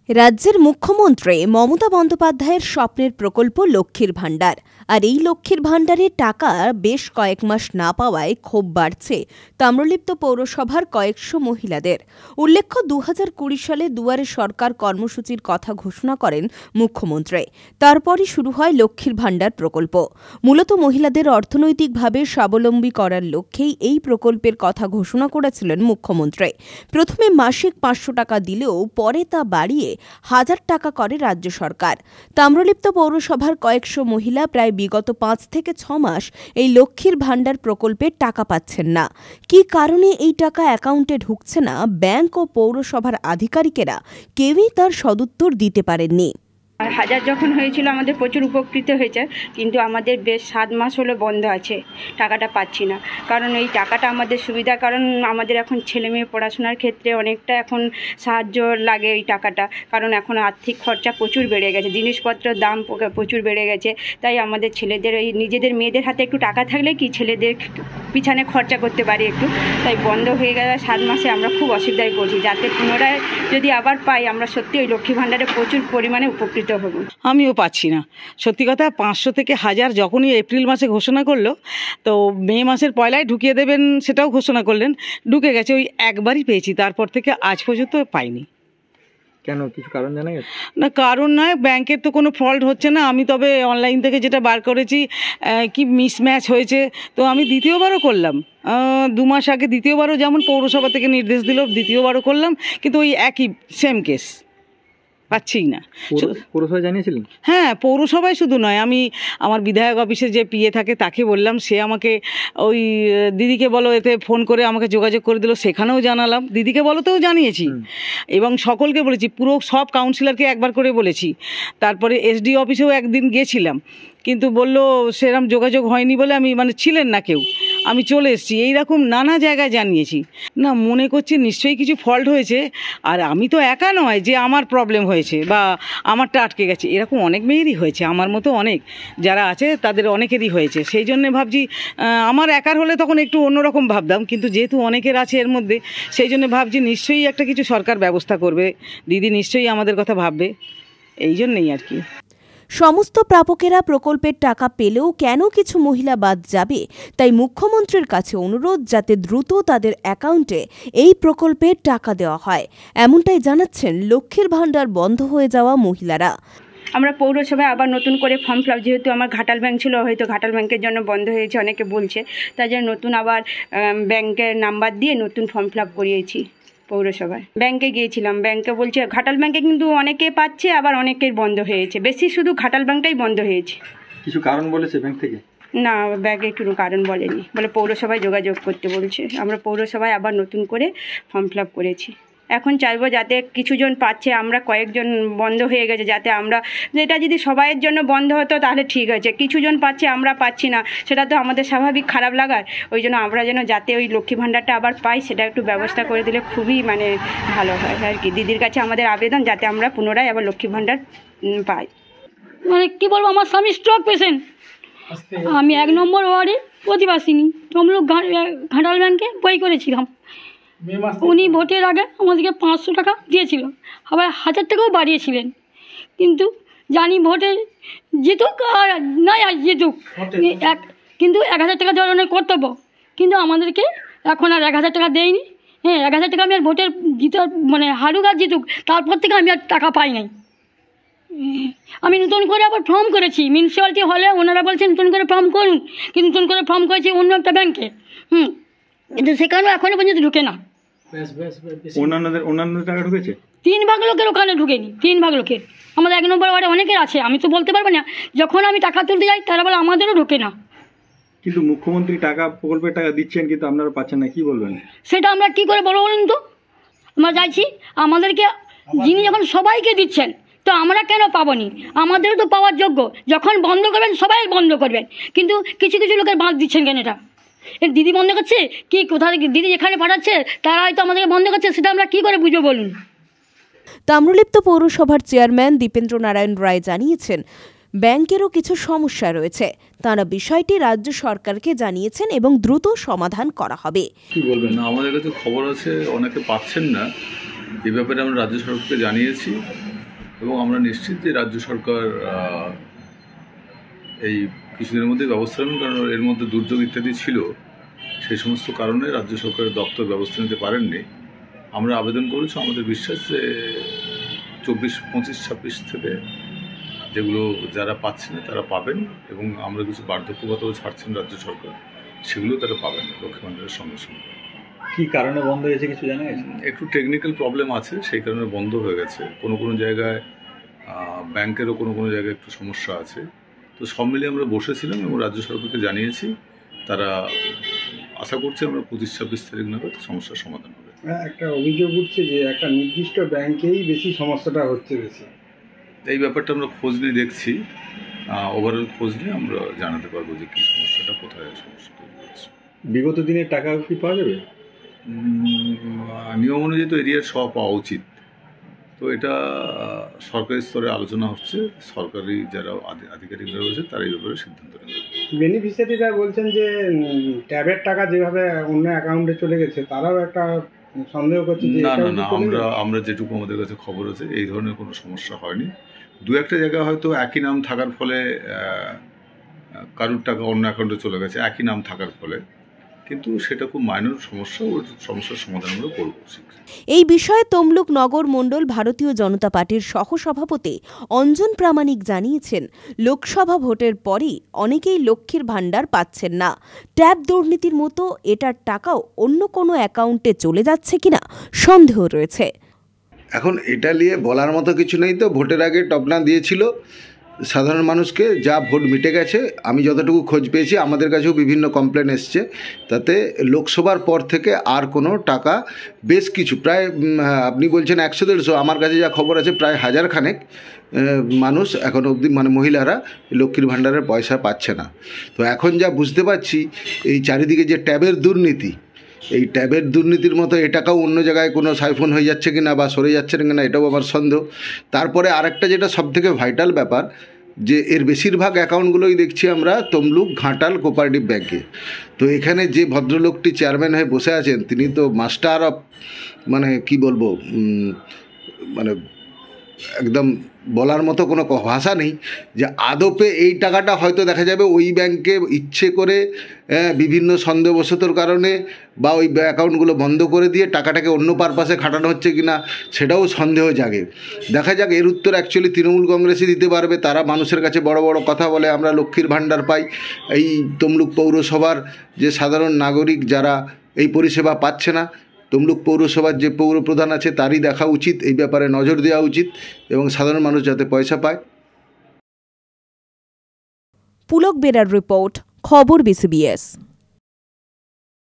রাজ্যের মুখ্যমন্ত্রী মমতা বন্দ্যোপাধ্যায়ের স্বপ্নের প্রকল্প লক্ষ্মীর ভাণ্ডার। আর এই লক্ষ্মীর ভাণ্ডারের টাকা বেশ কয়েক মাস না পাওয়ায় ক্ষোভ বাড়ছে তাম্রলিপ্ত পৌরসভার কয়েকশো মহিলাদের। উল্লেখ্য, 2020 সালে দুয়ারে সরকার কর্মসূচির কথা ঘোষণা করেন মুখ্যমন্ত্রী। তারপরই শুরু হয় লক্ষ্মীর ভাণ্ডার প্রকল্প। মূলত মহিলাদের অর্থনৈতিকভাবে স্বাবলম্বী করার লক্ষ্যেই এই প্রকল্পের কথা ঘোষণা করেছিলেন মুখ্যমন্ত্রী। প্রথমে মাসিক 500 টাকা দিলেও পরে তা বাড়িয়ে 1000 টাকা করে রাজ্য সরকার। তাম্রলিপ্ত পৌরসভার কয়েকশো মহিলা প্রায় বিগত 5 থেকে 6 মাস এই লক্ষ্মীর ভাণ্ডার প্রকল্পের টাকা পাচ্ছেন না। কী কারণে এই টাকা অ্যাকাউন্টে ঢুকছে না, ব্যাংক ও পৌরসভার আধিকারিকেরা কেউই তার সদুত্তর দিতে পারেননি। 1000 যখন হয়েছিল আমাদের প্রচুর উপকৃত হয়েছে, কিন্তু আমাদের বেশ 7 মাস হলো বন্ধ আছে, টাকাটা পাচ্ছি না। কারণ এই টাকাটা আমাদের সুবিধা, কারণ আমাদের এখন ছেলে মেয়ে পড়াশোনার ক্ষেত্রে অনেকটা এখন সাহায্য লাগে এই টাকাটা। কারণ এখন আর্থিক খরচা প্রচুর বেড়ে গেছে, জিনিসপত্রের দাম প্রচুর বেড়ে গেছে। তাই আমাদের ছেলেদের এই নিজেদের মেয়েদের হাতে একটু টাকা থাকলে কি ছেলেদের পিছনে খরচা করতে পারি একটু। তাই বন্ধ হয়ে গেলে 7 মাসে আমরা খুব অসুবিধায় পড়ছি, যাতে পুনরায় যদি আবার পাই আমরা সত্যি ওই লক্ষ্মী ভাণ্ডারে প্রচুর পরিমাণে উপকৃত। আমিও পাচ্ছি না, সত্যি কথা। 500 থেকে 1000 যখনই এপ্রিল মাসে ঘোষণা করলো, তো মে মাসের পয়লায় ঢুকিয়ে দেবেন সেটাও ঘোষণা করলেন, ঢুকে গেছে। ওই একবারই পেয়েছি, তারপর থেকে আজ পর্যন্ত পাইনি। কেন, কিছু কারণ জানা গেছে? না, কারণ নয়, ব্যাংকের তো কোনো ফল্ট হচ্ছে না। আমি তবে অনলাইন থেকে যেটা বার করেছি কি মিসম্যাচ হয়েছে, তো আমি দ্বিতীয়বারও করলাম। 2 মাস আগে দ্বিতীয়বারও যেমন পৌরসভা থেকে নির্দেশ দিল, দ্বিতীয়বারও করলাম, কিন্তু ওই একই সেম কেস, পাচ্ছিই না। পৌরসভায় জানিয়েছিলেন? হ্যাঁ, পৌরসভায় শুধু নয়, আমি আমার বিধায়ক অফিসে যে পিএ থাকে তাকে বললাম, সে আমাকে ওই দিদিকে বলো এতে ফোন করে আমাকে যোগাযোগ করে দিল, সেখানেও জানালাম, দিদিকে বলোতেও জানিয়েছি এবং সকলকে বলেছি, পুরো সব কাউন্সিলরকে একবার করে বলেছি। তারপরে এসডি অফিসেও একদিন গিয়েছিলাম, কিন্তু বলল সেরকম যোগাযোগ হয়নি বলে, আমি ছিলেন না কেউ, আমি চলে এসেছি। এইরকম নানা জায়গায় জানিয়েছি। না, মনে করছি নিশ্চয়ই কিছু ফল্ট হয়েছে। আর আমি তো একা নয় যে আমার প্রবলেম হয়েছে বা আমারটা আটকে গেছে, এরকম অনেক মেয়েরই হয়েছে, আমার মতো অনেক যারা আছে তাদের অনেকেরই হয়েছে। সেই জন্যে ভাবছি, আমার একার হলে তখন একটু অন্যরকম ভাবতাম, কিন্তু যেহেতু অনেকের আছে এর মধ্যে, সেই জন্য ভাবছি নিশ্চয়ই একটা কিছু সরকার ব্যবস্থা করবে, দিদি নিশ্চয়ই আমাদের কথা ভাববে, এই জন্যেই আর কি। সমস্ত প্রাপকেরা প্রকল্পের টাকা পেলেও কেন কিছু মহিলা বাদ যাবে, তাই মুখ্যমন্ত্রীর কাছে অনুরোধ যাতে দ্রুত তাদের অ্যাকাউন্টে এই প্রকল্পের টাকা দেওয়া হয়, এমনটাই জানাচ্ছেন লক্ষ্মীর ভাণ্ডার বন্ধ হয়ে যাওয়া মহিলারা। আমরা পৌরসভায় আবার নতুন করে ফর্ম ফিল আপ, যেহেতু আমার ঘাটাল ব্যাংক ছিল, হয়তো ঘাটাল ব্যাংকের জন্য বন্ধ হয়েছে অনেকে বলছে, তাই জন্য নতুন আবার ব্যাংকের নাম্বার দিয়ে নতুন ফর্ম ফিল আপ করিয়েছি পৌরসভায়। ব্যাংকে গিয়েছিলাম, ব্যাংকে বলছে ঘাটাল ব্যাংকে কিন্তু অনেকে পাচ্ছে, আবার অনেকের বন্ধ হয়েছে, বেশি শুধু ঘাটাল ব্যাংকটাই বন্ধ হয়েছে। কিছু কারণ বলেছে ব্যাংক থেকে? না, ব্যাংকে কোনো কারণ বলেনি, বলে পৌরসভায় যোগাযোগ করতে বলছে। আমরা পৌরসভায় আবার নতুন করে ফর্ম ফিল আপ করেছি। এখন চাইবো যাতে কিছুজন পাচ্ছে, আমরা কয়েকজন বন্ধ হয়ে গেছে, যাতে আমরা, যেটা যদি সবাইয়ের জন্য বন্ধ হতো তাহলে ঠিক আছে, কিছুজন পাচ্ছে আমরা পাচ্ছি না, সেটা তো আমাদের স্বাভাবিক খারাপ লাগার। ওই জন্য আমরা যেন যাতে ওই লক্ষ্মী ভাণ্ডারটা আবার পাই, সেটা একটু ব্যবস্থা করে দিলে খুবই ভালো হয় আর কি। দিদির কাছে আমাদের আবেদন যাতে আমরা পুনরায় আবার লক্ষ্মী ভাণ্ডার পাই। কি বলবো, আমার স্বামী স্ট্রোক পেশেন্ট, আমি 1 নম্বর ওয়ার্ডে প্রতিবাসিনী, তমলুক ঘাটাল ব্যাংকে বই করেছিলাম। উনি ভোটের আগে আমাদেরকে 500 টাকা দিয়েছিল, আবার 1000 টাকাও বাড়িয়েছিলেন। কিন্তু জানি ভোটে জিতুক আর নাই আর জিতুক, কিন্তু 1000 টাকা দেওয়ার অনেক কর্তব্য, কিন্তু আমাদেরকে এখন আর 1000 টাকা দেয়নি। হ্যাঁ, 1000 টাকা আমি আর ভোটের হারুক আর জিতুক, তারপর থেকে আমি আর টাকা পাই নাই। আমি নতুন করে আবার ফর্ম করেছি মিউনিসিপ্যালিটি হলে, ওনারা বলছেন নতুন করে ফর্ম করুন, কিন্তু নতুন করে ফর্ম করেছি অন্য একটা ব্যাংকে, কিন্তু সেখানেও এখনো পর্যন্ত ঢুকে না। অন্যান্য টাকা ঢুকেছে, 3 ভাগ লোকের ওখানে ঢুকেনি, 3 ভাগ লোকের। আমাদের 1 নম্বর ওয়ার্ডে অনেকের আছে, আমি তো বলতে পারবো না। যখন আমি টাকা তুলতে যাই তারা বলে আমাদেরও ঢোকে না। কিন্তু মুখ্যমন্ত্রী টাকা, প্রকল্পের টাকা দিচ্ছেন, কিন্তু আপনারা পাচ্ছেন না, কি বলবেন? সেটা আমরা কি করে বলবো বলুন তো? আমরা চাইছি আমাদেরকে, যিনি যখন সবাইকে দিচ্ছেন, তো আমরা কেন পাবনি? আমাদেরও তো পাওয়ার যোগ্য। যখন বন্ধ করবেন সবাই বন্ধ করবেন, কিন্তু কিছু কিছু লোকের বাদ দিচ্ছেন কেন? এটা দিদি বন্ধ করছে কি, কোথা থেকে দিদি যেখানে পাঠাচ্ছে তারা হয়তো আমাদেরকে বন্ধ করছে, সেটা আমরা কি করে বুঝবো বলুন? তাম্রলিপ্ত পৌরসভার চেয়ারম্যান দীপেন্দ্র নারায়ণ রায় জানিয়েছেন, ব্যাংকেরও কিছু সমস্যা রয়েছে, তারা বিষয়টি রাজ্য সরকারকে জানিয়েছেন এবং দ্রুত সমাধান করা হবে। কি বলবেন? আমাদের কাছে খবর আছে অনেকে পাচ্ছেন না, এই ব্যাপারে আমরা রাজ্য সরকারকে জানিয়েছি। এবং আমরা নিশ্চিত যে রাজ্য সরকার এই কিছুদিনের মধ্যে ব্যবস্থা নেবেন, কারণ এর মধ্যে দুর্যোগ ইত্যাদি ছিল, সেই সমস্ত কারণে রাজ্য সরকারের দপ্তর ব্যবস্থা নিতে পারেননি। আমরা আবেদন করেছি, আমাদের বিশ্বাস যে 24, 25, 26 থেকে যেগুলো যারা পাচ্ছে না তারা পাবেন, এবং আমরা কিছু বার্ধক্য ভাতাও ছাড়ছেন রাজ্য সরকার, সেগুলো তারা পাবেন লক্ষ্মী ভাণ্ডারের সঙ্গে সঙ্গে। কি কারণে বন্ধ হয়েছে কিছু জানা গেছে? একটু টেকনিক্যাল প্রবলেম আছে, সেই কারণে বন্ধ হয়ে গেছে। কোনো জায়গায় ব্যাংকেরও কোনো জায়গায় একটু সমস্যা আছে। তো সব মিলিয়ে আমরা বসেছিলাম এবং রাজ্য সরকারকে জানিয়েছি, তারা আশা করছে আমরা 25-26 তারিখ নাগাদ সমস্যার সমাধান হবে। একটা অভিযোগ উঠছে যে একটা নির্দিষ্ট ব্যাংকেই বেশি সমস্যাটা হচ্ছে বেশি। এই ব্যাপারটা আমরা খোঁজ নিয়ে দেখছি, ওভারঅল খোঁজ নিয়ে আমরা জানাতে পারবো যে কী সমস্যাটা, কোথায় সমস্যা তৈরি হচ্ছে। বিগত দিনের টাকা কি পাওয়া যাবে? নিয়ম অনুযায়ী তো এরিয়ার সব পাওয়া উচিত, তো এটা সরকারি স্তরে আলোচনা হচ্ছে, সরকারি যারা আধিকারিকরা রয়েছে তারা এই ব্যাপারে সিদ্ধান্ত নেবে। বেনিফিশিয়ারিরা বলছেন যে ট্যাবের টাকা যেভাবে অন্য অ্যাকাউন্টে চলে গেছে, তারাও একটা সন্দেহ করছে যে না, আমরা যেটুকু আমাদের কাছে খবর আছে এই ধরনের কোনো সমস্যা হয়নি। দু একটা জায়গায় হয়তো একই নাম থাকার ফলে কারুর টাকা অন্য অ্যাকাউন্টে চলে গেছে, একই নাম থাকার ফলে, কিন্তু সেটা খুব মাইনর সমস্যা, ওর সমস্যার সমাধান আমরা করবো। এই বিষয়ে তমলুক নগর মণ্ডল ভারতীয় জনতা পার্টির সহসভাপতি অঞ্জন প্রামাণিক জানিয়েছেন, লোকসভা ভোটের পরই অনেকেই লক্ষ্মীর ভাণ্ডার পাচ্ছেন না। ট্যাব দুর্নীতির মতো এটার টাকাও অন্য কোনো অ্যাকাউন্টে চলে যাচ্ছে কিনা সন্দেহ রয়েছে। এখন এটা নিয়ে বলার মতো কিছু নেই। তো ভোটের আগে টপনা দিয়েছিল সাধারণ মানুষকে, যা ভোট মিটে গেছে। আমি যতটুকু খোঁজ পেয়েছি, আমাদের কাছেও বিভিন্ন কমপ্লেন এসছে, তাতে লোকসভার পর থেকে আর কোনো টাকা বেশ কিছু প্রায় আপনি বলছেন 100-150, আমার কাছে যা খবর আছে প্রায় 1000 খানেক মানুষ এখন অবধি, মানে মহিলারা লক্ষ্মীর ভাণ্ডারের পয়সা পাচ্ছে না। তো এখন যা বুঝতে পারছি, এই চারিদিকে যে ট্যাবের দুর্নীতি, এই ট্যাবের দুর্নীতির মতো এ টাকাও অন্য জায়গায় কোনো সাইফোন হয়ে যাচ্ছে কিনা বা সরে যাচ্ছে কিনা, এটাও আমার সন্দেহ। তারপরে আরেকটা যেটা সবথেকে ভাইটাল ব্যাপার, যে এর বেশিরভাগ অ্যাকাউন্টগুলোই দেখছি আমরা তমলুক, ঘাটাল, কোঅপারেটিভ ব্যাংকে। তো এখানে যে ভদ্রলোকটি চেয়ারম্যান হয়ে বসে আছেন, তিনি তো মাস্টার অফ, মানে কি বলবো, মানে একদম বলার মতো কোনো ভাষা নেই, যে আদপে এই টাকাটা হয়তো দেখা যাবে ওই ব্যাংকে ইচ্ছে করে বিভিন্ন সন্দেহবশতর কারণে বা ওই অ্যাকাউন্টগুলো বন্ধ করে দিয়ে টাকাটাকে অন্য পারপাসে খাটানো হচ্ছে কিনা, সেটাও সন্দেহ জাগে। দেখা যাক, এর উত্তর অ্যাকচুয়ালি তৃণমূল কংগ্রেসই দিতে পারবে। তারা মানুষের কাছে বড় বড় কথা বলে আমরা লক্ষ্মীর ভাণ্ডার পাই। এই তমলুক পৌরসভার যে সাধারণ নাগরিক যারা এই পরিষেবা পাচ্ছে না, তমলুক পৌরসভার যে পৌরপ্রধান আছে তারই দেখা উচিত, এই ব্যাপারে নজর দেওয়া উচিত এবং সাধারণ মানুষ যাতে পয়সা পায়। পুলক বেরার রিপোর্ট, খবর BCBS।